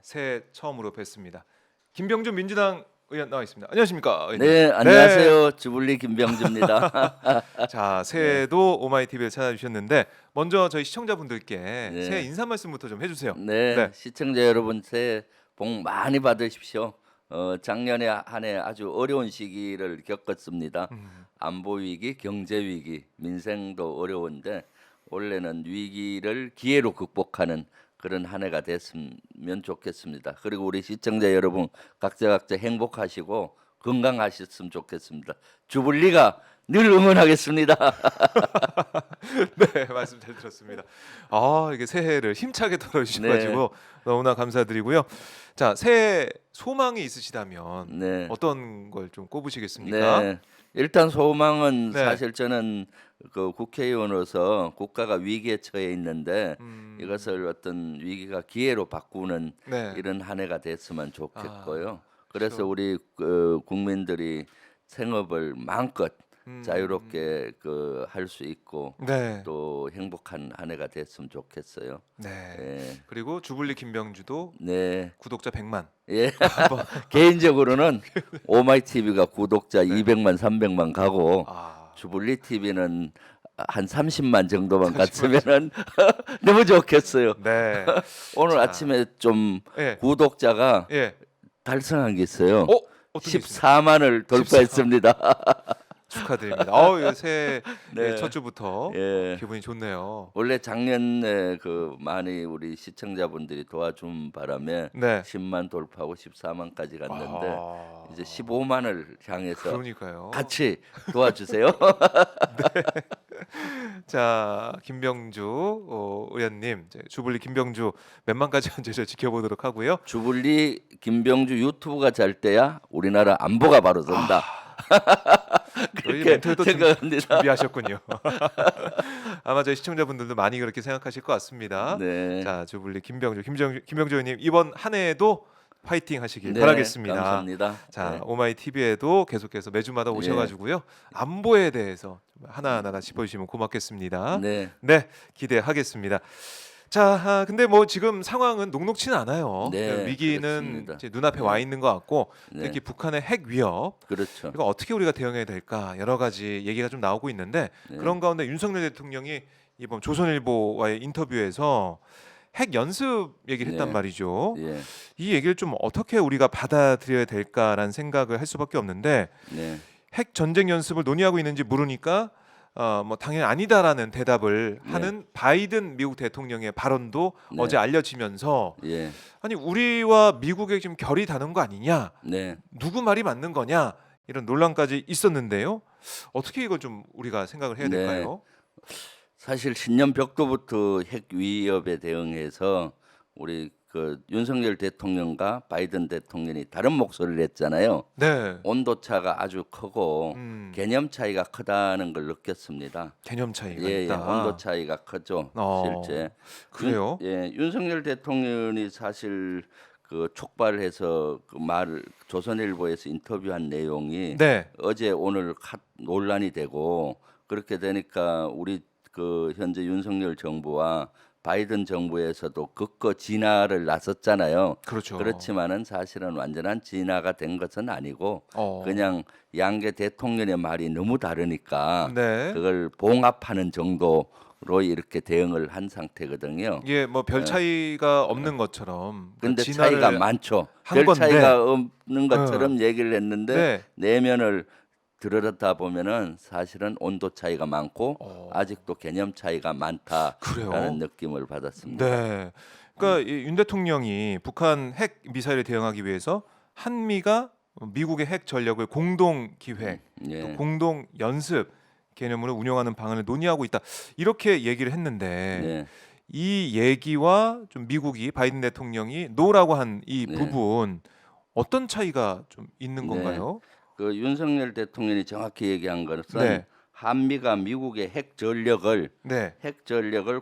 새해 처음으로 뵙습니다. 김병준 민주당 의원 나와 있습니다. 안녕하십니까? 의원님. 네, 안녕하세요. 주불리 김병주입니다. 자, 네, 새해도 오마이 TV에 찾아주셨는데 먼저 저희 시청자분들께 네. 새해 인사 말씀부터 좀 해주세요. 네, 네. 시청자 여러분 새해 복 많이 받으십시오. 작년에 한 해 아주 어려운 시기를 겪었습니다. 안보 위기, 경제 위기, 민생도 어려운데 올해는 위기를 기회로 극복하는 그런 한 해가 됐으면 좋겠습니다. 그리고 우리 시청자 여러분 각자 행복하시고 건강하셨으면 좋겠습니다. 주불리가 늘 응원하겠습니다. 네, 말씀 잘 들었습니다. 아, 이게 새해를 힘차게 털어주셔가지고 너무나 감사드리고요. 자, 새해 소망이 있으시다면 네. 어떤 걸 좀 꼽으시겠습니까? 네. 일단 소망은 네. 사실 저는 그 국회의원으로서 국가가 위기에 처해 있는데 이것을 어떤 위기가 기회로 바꾸는 네. 이런 한 해가 됐으면 좋겠고요. 그렇죠. 그래서 우리 국민들이 생업을 마음껏 자유롭게 할 수 있고 네. 또 행복한 한 해가 됐으면 좋겠어요. 네. 네. 그리고 주불리 김병주도 네. 구독자 100만. 예. 개인적으로는 오마이 TV가 구독자 네. 200만, 300만 가고 아, 주불리 TV는 한 30만 정도만 갔으면은 너무 좋겠어요. 네. 오늘 자. 아침에 좀 예. 구독자가 예. 달성한 게 있어요. 어떤 게 있습니까? 14만을 돌파했습니다. 축하드립니다. 새해 네. 첫 주부터 예. 기분이 좋네요. 원래 작년에 많이 우리 시청자분들이 도와준 바람에 네. 10만 돌파하고 14만까지 갔는데 아, 이제 15만을 향해서 그러니까요. 같이 도와주세요. 자, 김병주 의원님, 이제 주불리 김병주 몇 만까지 한지 저 지켜보도록 하고요. 주불리 김병주 유튜브가 잘 때야 우리나라 안보가 바로 선다. 저희 그렇게 멘트도 생각합니다. 준비하셨군요. 아마 저희 시청자분들도 많이 그렇게 생각하실 것 같습니다. 네. 자, 주불리 김병주 의원님 이번 한 해에도 파이팅 하시길 네, 바라겠습니다. 감사합니다. 자, 네. 오마이 TV에도 계속해서 매주마다 오셔가지고요. 안보에 대해서 좀 하나하나 다 짚어주시면 고맙겠습니다. 네. 네, 기대하겠습니다. 자, 근데 뭐 지금 상황은 녹록치는 않아요. 네, 위기는 그렇습니다. 이제 눈앞에 네. 와 있는 것 같고 네. 특히 북한의 핵 위협 그렇죠. 이거 어떻게 우리가 대응해야 될까 여러 가지 얘기가 좀 나오고 있는데 네. 그런 가운데 윤석열 대통령이 이번 조선일보와의 인터뷰에서 핵 연습 얘기를 했단 네. 말이죠. 예. 이 얘기를 좀 어떻게 우리가 받아들여야 될까라는 생각을 할 수밖에 없는데 네. 핵 전쟁 연습을 논의하고 있는지 물으니까 뭐 당연히 아니다라는 대답을 네. 하는 바이든 미국 대통령의 발언도 네. 어제 알려지면서 예. 아니 우리와 미국의 지금 결이 다른 거 아니냐? 네. 누구 말이 맞는 거냐? 이런 논란까지 있었는데요. 어떻게 이걸 좀 우리가 생각을 해야 네. 될까요? 사실 신년 벽도부터 핵 위협에 대응해서 우리 윤석열 대통령과 바이든 대통령이 다른 목소리를 했잖아요. 네. 온도 차가 아주 크고 개념 차이가 크다는 걸 느꼈습니다. 개념 차이가 예, 있다. 온도 차이가 크죠. 실제. 그래요? 윤석열 대통령이 사실 촉발해서 말을 조선일보에서 인터뷰한 내용이 네. 어제 오늘 논란이 되고 그렇게 되니까 우리 현재 윤석열 정부와 바이든 정부에서도 극거 진화를 나섰잖아요. 그렇죠. 그렇지만은 사실은 완전한 진화가 된 것은 아니고 어. 그냥 양계 대통령의 말이 너무 다르니까 네. 그걸 봉합하는 정도로 이렇게 대응을 한 상태거든요. 이게 뭐 별 차이가 없는 것처럼 근데 진화를 차이가 많죠. 한 별 건데. 차이가 없는 것처럼 얘기를 했는데 네. 내면을 들여다 보면은 사실은 온도 차이가 많고 어. 아직도 개념 차이가 많다라는 그래요? 느낌을 받았습니다. 네. 그러니까 이윤 대통령이 북한 핵 미사일에 대응하기 위해서 한미가 미국의 핵 전력을 공동 기획, 예. 또 공동 연습 개념으로 운영하는 방안을 논의하고 있다. 이렇게 얘기를 했는데 네. 이 얘기와 좀 미국이 바이든 대통령이 노라고 한 이 네. 부분 어떤 차이가 좀 있는 건가요? 윤석열 대통령이 정확히 얘기한 것은 네. 한미가 미국의 핵 전력을 네.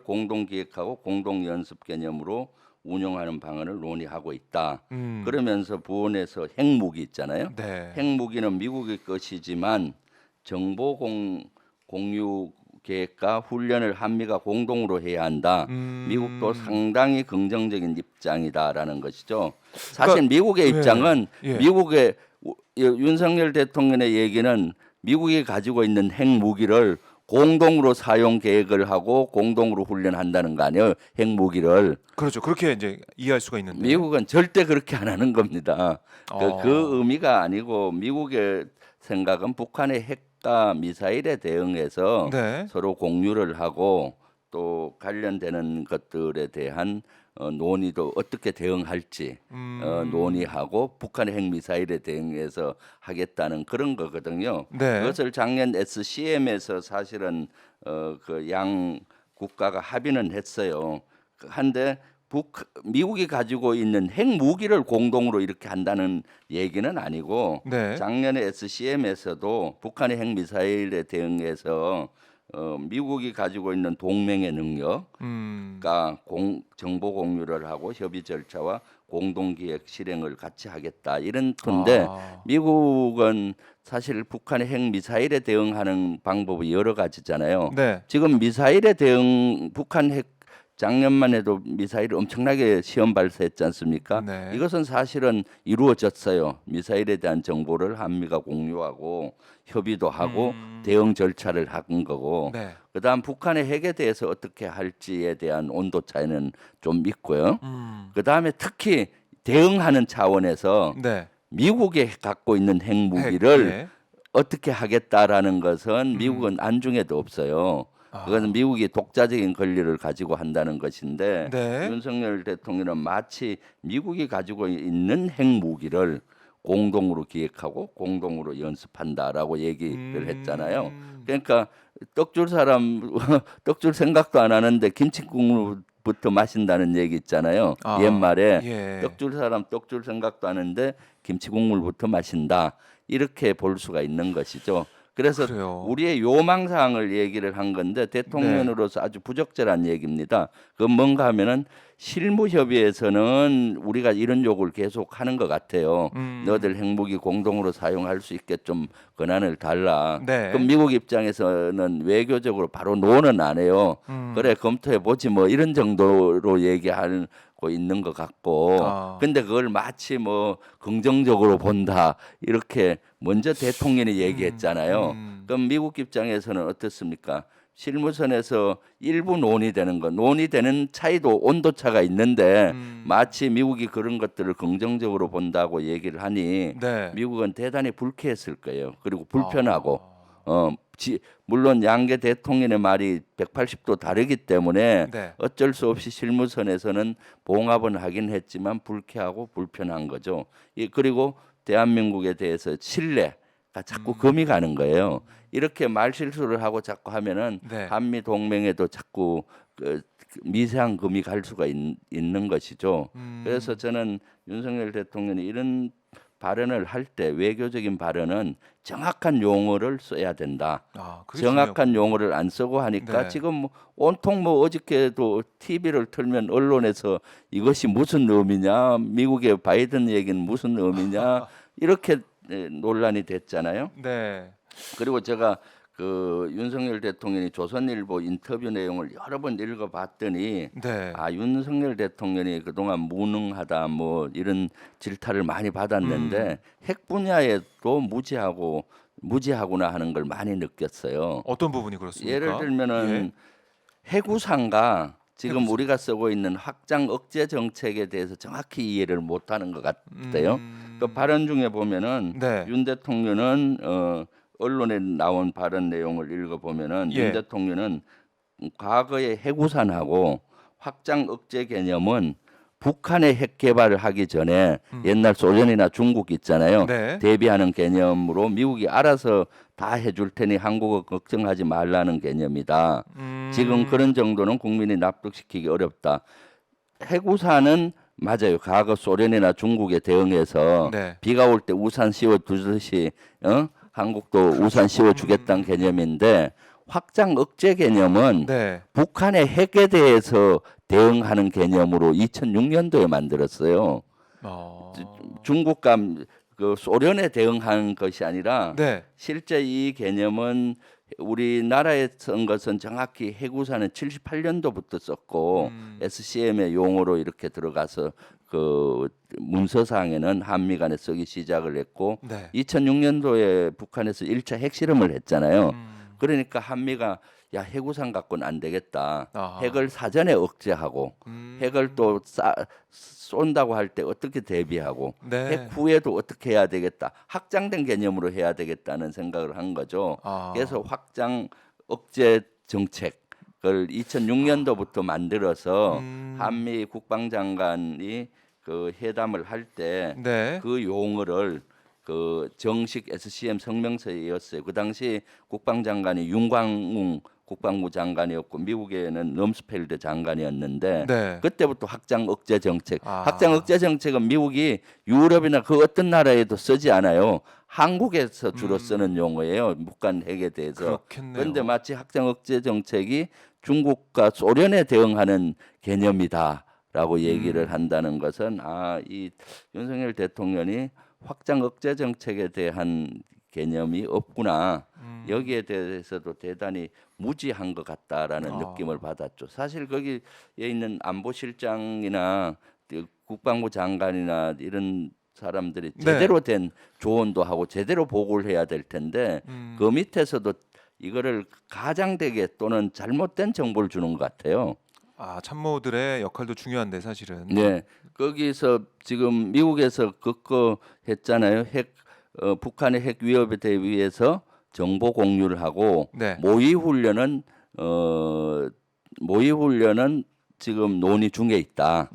공동 기획하고 공동 연습 개념으로 운영하는 방안을 논의하고 있다. 그러면서 부원에서 핵무기 있잖아요. 네. 핵무기는 미국의 것이지만 정보 공유 계획과 훈련을 한미가 공동으로 해야 한다. 미국도 상당히 긍정적인 입장이다라는 것이죠. 사실 그러니까, 미국의 예, 입장은 예. 미국의 윤석열 대통령의 얘기는 미국이 가지고 있는 핵무기를 공동으로 사용 계획을 하고 공동으로 훈련한다는 거 아니에요. 핵무기를. 그렇죠. 그렇게 이제 이해할 수가 있는데. 미국은 절대 그렇게 안 하는 겁니다. 어. 그 의미가 아니고 미국의 생각은 북한의 핵과 미사일에 대응해서 네. 서로 공유를 하고 또 관련되는 것들에 대한 논의도 어떻게 대응할지 논의하고 북한의 핵미사일에 대응해서 하겠다는 그런 거거든요. 네. 그것을 작년 SCM에서 사실은 그 양 국가가 합의는 했어요. 한데 미국이 가지고 있는 핵무기를 공동으로 이렇게 한다는 얘기는 아니고 네. 작년에 SCM에서도 북한의 핵미사일에 대응해서 미국이 가지고 있는 동맹의 능력 그러니까 정보 공유를 하고 협의 절차와 공동기획 실행을 같이 하겠다 이런 건데 아. 미국은 사실 북한의 핵 미사일에 대응하는 방법이 여러 가지잖아요. 네. 지금 미사일에 대응 북한 핵 작년만 해도 미사일을 엄청나게 시험 발사했지 않습니까? 네. 이것은 사실은 이루어졌어요. 미사일에 대한 정보를 한미가 공유하고 협의도 하고 대응 절차를 한 거고 네. 그다음 북한의 핵에 대해서 어떻게 할지에 대한 온도 차이는 좀 있고요. 그다음에 특히 대응하는 차원에서 네. 미국이 갖고 있는 핵무기를 핵, 예. 어떻게 하겠다라는 것은 미국은 안중에도 없어요. 그것은 미국이 독자적인 권리를 가지고 한다는 것인데 네. 윤석열 대통령은 마치 미국이 가지고 있는 핵무기를 공동으로 기획하고 공동으로 연습한다라고 얘기를 했잖아요. 그러니까 떡줄 사람 떡줄 생각도 안 하는데 김치국물부터 마신다는 얘기 있잖아요. 아, 옛말에 예. 떡줄 사람 떡줄 생각도 안 하는데 김치국물부터 마신다. 이렇게 볼 수가 있는 것이죠. 그래서 그래요. 우리의 요망 사항을 얘기를 한 건데 대통령으로서 아주 부적절한 얘기입니다. 그건 뭔가 하면은 실무 협의에서는 우리가 이런 요구를 계속 하는 것 같아요. 너들 핵무기 공동으로 사용할 수 있게 좀 권한을 달라. 네. 그럼 미국 입장에서는 외교적으로 바로 노는 안 해요. 그래 검토해 보지 뭐 이런 정도로 얘기하고 있는 것 같고. 아. 근데 그걸 마치 뭐 긍정적으로 본다 이렇게 먼저 대통령이 얘기했잖아요. 그럼 미국 입장에서는 어떻습니까? 실무선에서 일부 논의되는 것, 논의되는 차이도 온도 차가 있는데 마치 미국이 그런 것들을 긍정적으로 본다고 얘기를 하니 네. 미국은 대단히 불쾌했을 거예요. 그리고 불편하고 물론 양계 대통령의 말이 180도 다르기 때문에 네. 어쩔 수 없이 실무선에서는 봉합은 하긴 했지만 불쾌하고 불편한 거죠. 그리고 대한민국에 대해서 신뢰가 자꾸 금이 가는 거예요. 이렇게 말 실수를 하고 자꾸 하면은 네. 한미 동맹에도 자꾸 그 미세한 금이 갈 수가 있는 것이죠. 그래서 저는 윤석열 대통령이 이런 발언을 할 때 외교적인 발언은 정확한 용어를 써야 된다. 아, 그게 정확한 용어를 안 쓰고 하니까 네. 지금 뭐 온통 뭐 어저께도 TV를 틀면 언론에서 이것이 무슨 의미냐, 미국의 바이든 얘기는 무슨 의미냐 이렇게 논란이 됐잖아요. 네. 그리고 제가 그 윤석열 대통령이 조선일보 인터뷰 내용을 여러 번 읽어봤더니 네. 아 윤석열 대통령이 그동안 무능하다 뭐 이런 질타를 많이 받았는데 핵 분야에도 무지하구나 하는 걸 많이 느꼈어요. 어떤 부분이 그렇습니까? 예를 들면은 해구상과 지금 해구상. 우리가 쓰고 있는 확장 억제 정책에 대해서 정확히 이해를 못하는 것 같아요. 또 발언 중에 보면은 네. 윤 대통령은 언론에 나온 발언 내용을 읽어보면은 예. 윤 대통령은 과거의 해구산하고 확장 억제 개념은 북한의 핵 개발을 하기 전에 옛날 소련이나 중국 있잖아요. 네. 대비하는 개념으로 미국이 알아서 다 해줄 테니 한국어 걱정하지 말라는 개념이다. 지금 그런 정도는 국민이 납득시키기 어렵다. 해구산은 맞아요. 과거 소련이나 중국에 대응해서 네. 비가 올 때 우산 씌워두듯이 한국도 우산 씌워주겠다는 개념인데 확장 억제 개념은 네. 북한의 핵에 대해서 대응하는 개념으로 2006년도에 만들었어요. 어. 중국과 그 소련에 대응하는 것이 아니라 네. 실제 이 개념은 우리나라에 쓴 것은 정확히 해구사는 78년도부터 썼고 SCM의 용어로 이렇게 들어가서 그 문서상에는 한미 간에 쓰기 시작을 했고 네. 2006년도에 북한에서 1차 핵실험을 했잖아요. 그러니까 한미가 야 해구상 갖고는 안 되겠다. 아하. 핵을 사전에 억제하고 핵을 또 쏜다고 할 때 어떻게 대비하고 네. 핵 후에도 어떻게 해야 되겠다. 확장된 개념으로 해야 되겠다는 생각을 한 거죠. 아. 그래서 확장 억제 정책을 2006년도부터 만들어서 한미 국방장관이 그 회담을 할 때 네. 그 용어를 그 정식 SCM 성명서에 이었어요. 그 당시 국방장관이 윤광웅 국방부 장관이었고 미국에는 럼스펠드 장관이었는데 네. 그때부터 확장 억제 정책. 아. 확장 억제 정책은 미국이 유럽이나 그 어떤 나라에도 쓰지 않아요. 한국에서 주로 쓰는 용어예요. 북한 핵에 대해서. 그렇겠네요. 그런데 마치 확장 억제 정책이 중국과 소련에 대응하는 개념이다라고 얘기를 한다는 것은 이 윤석열 대통령이 확장 억제 정책에 대한 개념이 없구나. 여기에 대해서도 대단히 무지한 것 같다라는 느낌을 받았죠. 사실 거기에 있는 안보실장이나 국방부 장관이나 이런 사람들이 네. 제대로 된 조언도 하고 제대로 보고를 해야 될 텐데 그 밑에서도 이거를 가장되게 또는 잘못된 정보를 주는 것 같아요. 참모들의 역할도 중요한데 사실은. 네, 거기서 지금 미국에서 그거 했잖아요. 북한의 핵 위협에 대비해서 정보 공유를 하고 네. 모의 훈련은 지금 논의 중에 있다.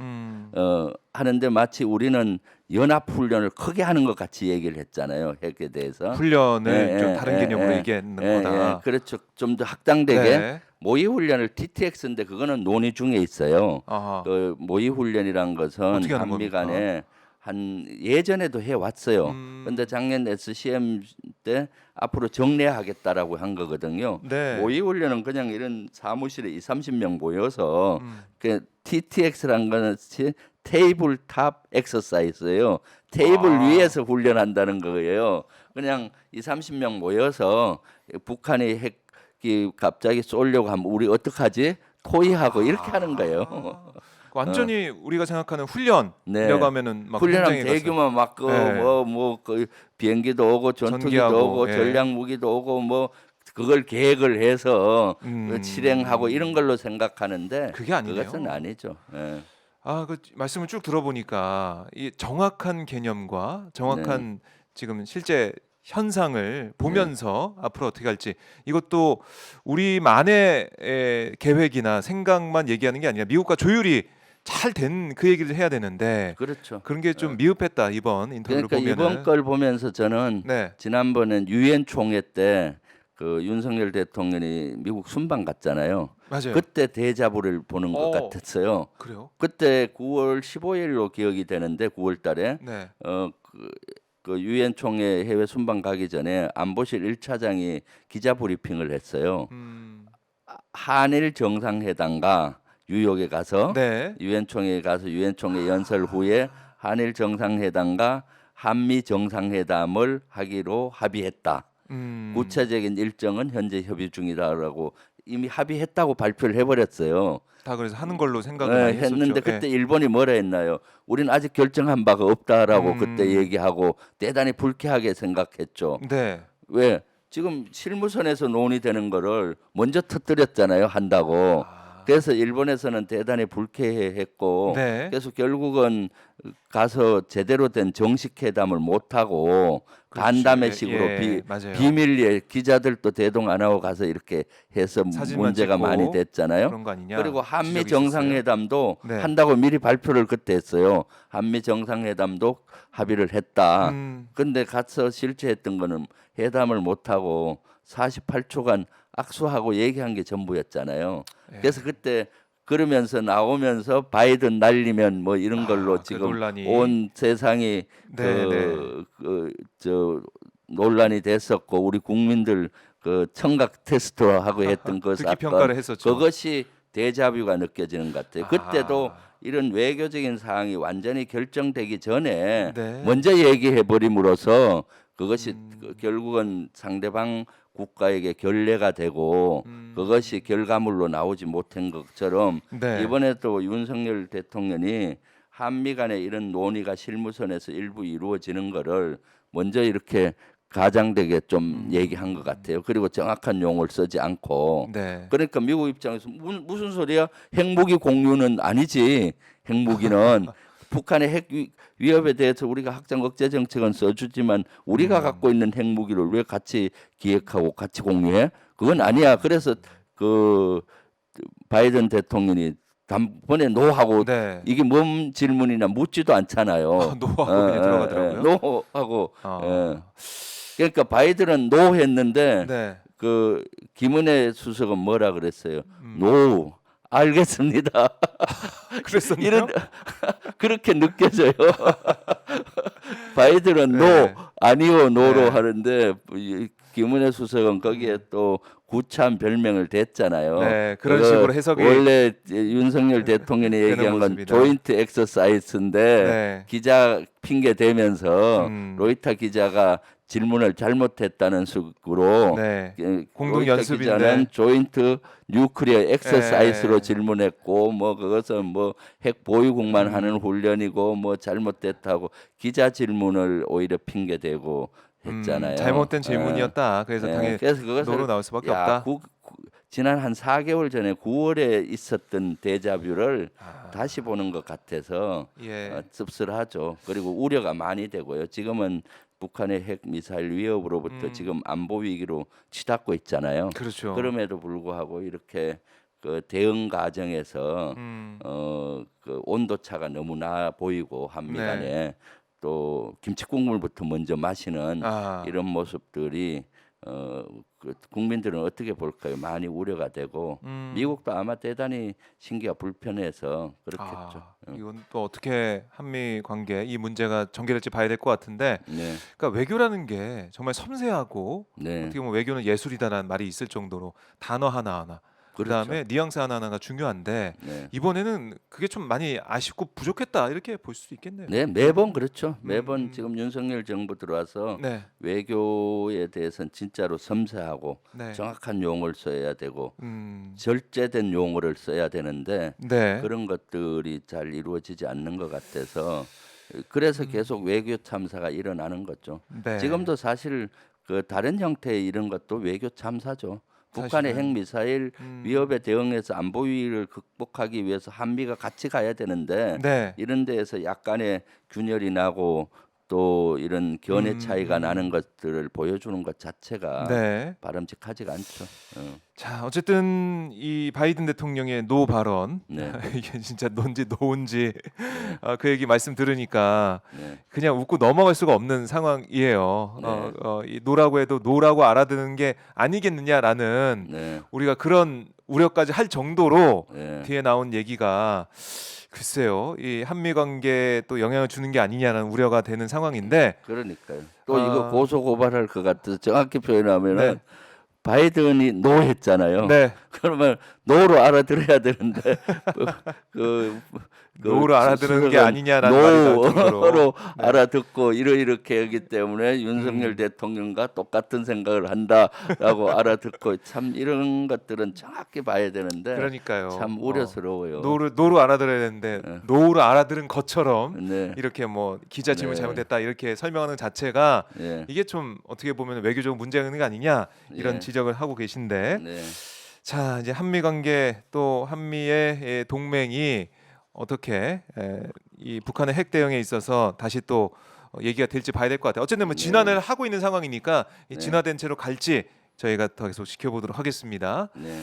하는데 마치 우리는 연합 훈련을 크게 하는 것 같이 얘기를 했잖아요. 핵에 대해서. 훈련을 좀 다른 개념으로 얘기하는 거다. 그렇죠. 좀 더 확장되게 네. 모의 훈련을 TTX인데 그거는 논의 중에 있어요. 아하. 그 모의 훈련이란 것은 어떻게 하는 한미 겁니까? 간에 한 예전에도 해 왔어요. 근데 작년 SCM 때 앞으로 정례하겠다라고 한 거거든요. 네. 모의 훈련은 그냥 이런 사무실에 30명 모여서 그 TTX란 것이 테이블탑 엑서사이즈예요. 테이블 위에서 훈련한다는 거예요. 그냥 30명 모여서 북한이 핵이 갑자기 쏘려고 하면 우리 어떡하지? 토의하고 이렇게 하는 거예요. 완전히 우리가 생각하는 훈련이라고 네. 하면은 막 훈련하면 굉장히 대규모 막 그 네. 그 비행기도 오고 전투기도 전기하고, 오고 예. 전략 무기도 오고 뭐 그걸 계획을 해서 실행하고 이런 걸로 생각하는데 그게 아니네요. 그것은 아니죠. 예. 그 말씀을 쭉 들어보니까 이 정확한 개념과 정확한 지금 실제 현상을 보면서 앞으로 어떻게 할지 이것도 우리만의 계획이나 생각만 얘기하는 게 아니라 미국과 조율이 잘 된 그 얘기를 해야 되는데 그렇죠. 그런 게 좀 미흡했다 이번 인터뷰를 그러니까 보면은. 이번 걸 보면서 저는 네. 지난번엔 유엔 총회 때 그 윤석열 대통령이 미국 순방 갔잖아요. 맞아요. 그때 데자부를 보는 것 같았어요. 그래요? 그때 9월 15일로 기억이 되는데 9월 달에 네. 그 유엔 총회 해외 순방 가기 전에 안보실 1차장이 기자 브리핑을 했어요. 한일 정상회담과 뉴욕에 가서 네. 유엔 총회에 가서 유엔 총회 연설 후에 한일 정상회담과 한미 정상회담을 하기로 합의했다. 구체적인 일정은 현재 협의 중이다라고 이미 합의했다고 발표를 해버렸어요. 다 그래서 하는 걸로 생각을 많이 했는데 했었죠. 그때 일본이 뭐라 했나요? 우리는 아직 결정한 바가 없다라고 그때 얘기하고 대단히 불쾌하게 생각했죠. 네. 왜? 지금 실무선에서 논의되는 거를 먼저 터뜨렸잖아요. 한다고. 그래서 일본에서는 대단히 불쾌해했고 네. 그래서 결국은 가서 제대로 된 정식 회담을 못 하고 간담회식으로 맞아요. 비밀리에 기자들도 대동 안 하고 가서 이렇게 해서 사진만 문제가 찍고 많이 됐잖아요. 그런 거 아니냐. 그리고 한미 지적이 정상회담도 있었어요. 네. 한다고 미리 발표를 그때 했어요. 한미 정상회담도 합의를 했다. 근데 가서 실제 했던 거는 회담을 못 하고 48초간 악수하고 얘기한 게 전부였잖아요. 그래서 그때 그러면서 나오면서 바이든 날리면 뭐 이런 걸로 그 지금 논란이. 온 세상이 논란이 됐었고 우리 국민들 그 청각 테스트로 하고 했던 그 듣기 사건 평가를 했었죠. 그것이 데자뷰가 느껴지는 것 같아요. 그때도 이런 외교적인 사항이 완전히 결정되기 전에 네. 먼저 얘기해 버림으로써 그것이 결국은 상대방 국가에게 결례가 되고 그것이 결과물로 나오지 못한 것처럼 네. 이번에 또 윤석열 대통령이 한미 간의 이런 논의가 실무선에서 일부 이루어지는 거를 먼저 이렇게 가장되게 좀 얘기한 것 같아요. 그리고 정확한 용어를 쓰지 않고 네. 그러니까 미국 입장에서 무슨 소리야? 핵무기 공유는 아니지. 핵무기는 북한의 핵 위협에 대해서 우리가 확장 억제 정책은 써주지만 우리가 갖고 있는 핵무기를 왜 같이 기획하고 같이 공유해? 그건 아니야. 그래서 그 바이든 대통령이 단번에 노하고 네. 이게 뭔 질문이냐 묻지도 않잖아요. 노하고 그냥 들어가더라고요. 노하고 아. 그러니까 바이든은 노 했는데 네. 그 김은혜 수석은 뭐라 그랬어요? 노 알겠습니다. 그랬었나요? 이런 그렇게 느껴져요. 바이든은 네. 노 아니요 노로 네. 하는데 이 김은혜 수석은 거기에 또 구참 별명을 댔잖아요. 네, 그런 그거 식으로 해석이 원래 윤석열 대통령이 되는 얘기한 건 모습이다. 조인트 엑서사이즈인데 네. 기자 핑계 대면서 로이터 기자가 질문을 잘못했다는 식으로 네. 공동 로이터 연습인데. 기자는 조인트 뉴클리어 엑서사이즈로 예. 질문했고 뭐 그것은 뭐 핵 보유국만 하는 훈련이고 뭐 잘못됐다고 기자 질문을 오히려 핑계 대고 했잖아요. 잘못된 질문이었다. 그래서 당연히 그래서 그것을 노로 나올 수밖에 야, 없다. 지난 한 4개월 전에 9월에 있었던 데자뷰를 아. 다시 보는 것 같아서 예. 씁쓸하죠. 그리고 우려가 많이 되고요. 지금은 북한의 핵 미사일 위협으로부터 지금 안보 위기로 치닫고 있잖아요. 그렇죠. 그럼에도 불구하고 이렇게 그 대응 과정에서 그 온도 차가 너무나 보이고 한미 네. 간에 또 김치 국물부터 먼저 마시는 아. 이런 모습들이 그 국민들은 어떻게 볼까요? 많이 우려가 되고 미국도 아마 대단히 신기가 불편해서 그렇겠죠. 이건 또 어떻게 한미 관계 이 문제가 전개될지 봐야 될 것 같은데, 네, 그러니까 외교라는 게 정말 섬세하고 네, 어떻게 보면 외교는 예술이다라는 말이 있을 정도로 단어 하나하나 그렇죠. 그다음에 뉘앙스 하나하나가 중요한데 네. 이번에는 그게 좀 많이 아쉽고 부족했다 이렇게 볼 수도 있겠네요. 네, 매번 그렇죠. 매번 음. 지금 윤석열 정부 들어와서 네. 외교에 대해서는 진짜로 섬세하고 네. 정확한 용어를 써야 되고 음. 절제된 용어를 써야 되는데 네. 그런 것들이 잘 이루어지지 않는 것 같아서 그래서 계속 외교 참사가 일어나는 거죠. 네. 지금도 사실 그 다른 형태의 이런 것도 외교 참사죠. 북한의 사실은. 핵미사일 위협에 대응해서 안보 위기를 극복하기 위해서 한미가 같이 가야 되는데 네. 이런 데에서 약간의 균열이 나고 또 이런 견해 차이가 나는 것들을 보여주는 것 자체가 네. 바람직하지가 않죠. 자, 어쨌든 이 바이든 대통령의 노 발언 네. 이게 진짜 논지 노인지 그 얘기 말씀 들으니까 네. 그냥 웃고 넘어갈 수가 없는 상황이에요. 네. 이 노라고 해도 노라고 알아듣는 게 아니겠느냐라는 네. 우리가 그런 우려까지 할 정도로 네. 뒤에 나온 얘기가 글쎄요, 이 한미 관계에 또 영향을 주는 게 아니냐는 우려가 되는 상황인데, 그러니까요. 또 이거 아. 고소 고발할 것 같아서 정확히 표현하면은 네. 바이든이 노 했잖아요. 네, 그러면 노로 알아들어야 되는데 그 노로 알아듣는 게 수석은 아니냐라는 말이 나올 정도로. 노로 알아듣고 이렇게 하기 때문에 윤석열 대통령과 똑같은 생각을 한다라고 알아듣고 참 이런 것들은 정확히 봐야 되는데 그러니까요. 참 우려스러워요. 노로 알아들어야 되는데 노로 알아들은 것처럼 네. 이렇게 뭐 기자 질문 네. 잘못했다 이렇게 설명하는 자체가 네. 이게 좀 어떻게 보면 외교적 문제가 있는 거 아니냐 이런 예. 지적을 하고 계신데, 네. 자 이제 한미 관계 또 한미의 동맹이 어떻게 이 북한의 핵 대응에 있어서 다시 또 얘기가 될지 봐야 될 것 같아요. 어쨌든 뭐 진화를 하고 있는 상황이니까 이 네. 진화된 채로 갈지 저희가 더 계속 지켜보도록 하겠습니다. 네.